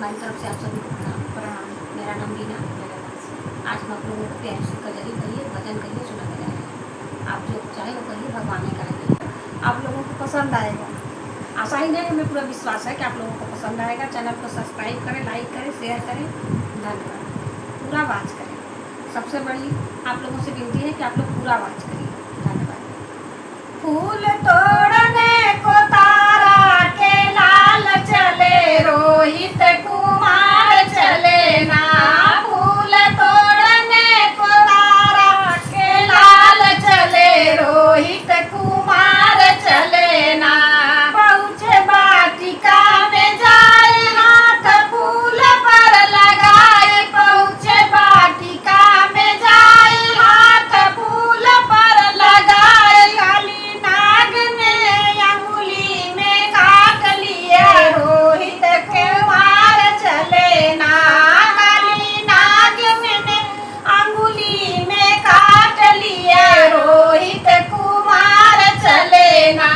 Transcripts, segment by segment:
हमारी तरफ से आप सभी को प्रणाम। मेरा नाम बीना। आज हम आप लोगों को प्यारी सी कजरी कहिए, भजन कहिए सुना के जा रहे हैं। आप जो चाहे वो कहिए, भगवान ने कहिए, आप लोगों को पसंद आएगा। आशा ही नहीं, हमें पूरा विश्वास है कि आप लोगों को पसंद आएगा। चैनल को सब्सक्राइब करें, लाइक करें, शेयर करें, धन्यवाद। पूरा वाच करें। सबसे बड़ी आप लोगों से विनती है कि आप लोग पूरा वाच करिए। धन्यवाद। फूल तोड़ने को तारा के लाल चले, रोहित कुमार चले ना। फूल तोड़ने को तारा के लाल चले, रोहित कुमार चले ना। पहुँचे वाटिका में जाए, हाथ फूल पर लगाए। पहुँचे वाटिका में जाए, हाथ फूल पर लगाए। काली नाग ने अंगुली में काट लिए, रोहित कुमार चले ना। काली नाग ने अंगुली में काट लिए, रोहित कुमार चले ना।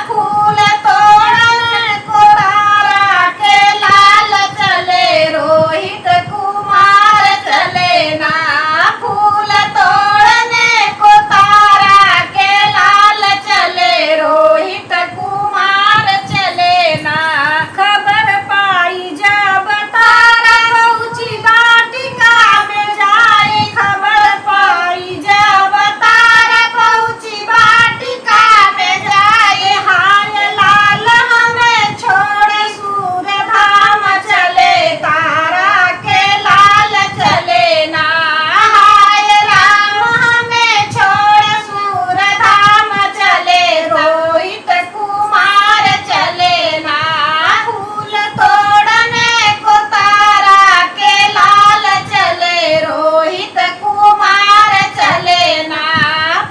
फूल तोड़ने को तारा के लाल चले, रोहित कुमार चले ना। फूल तोड़ने को तारा के लाल चले, रोहित कुमार चले ना। खबर पाई जब तारा पहुँची वाटिका में जाए। खबर पाई जब तारा पहुँची वाटिका में जाए। हाय लाल हमें छोड़ सूर्य धाम चले, तारा के लाल चले ना। हाय राम हमें छोड़ सूर्य धाम चले, रोहित कुमार चले ना। फूल तोड़ने को तारा के लाल चले, रोहित कुमार चले ना।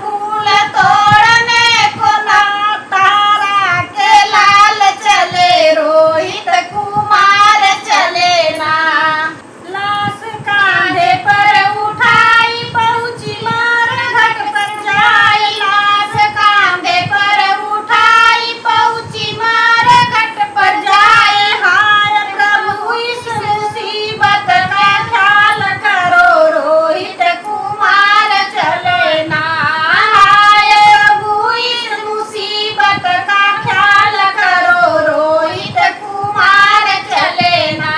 फूल तोड़ने को तारा के लाल चले, रोहित कुमार चले ना। लाश कांधे पर उठाई, पहुँची मार घाट पर जाए। लाश कांधे पर उठाई, पहुँची मार घाट पर जाए। हाय प्रभु इस मुसीबत का ख्याल करो, रोहित कुमार चले ना। हाय प्रभु इस मुसीबत का ख्याल करो, रोहित कुमार चले ना।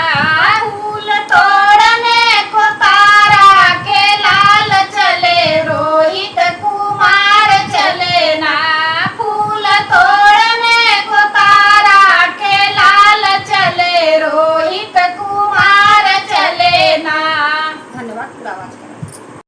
फूल तोड़ने को तारा के लाल चले, रोहित कुमार चले ना। फूल तोड़ने को तारा के लाल चले, रोहित कुमार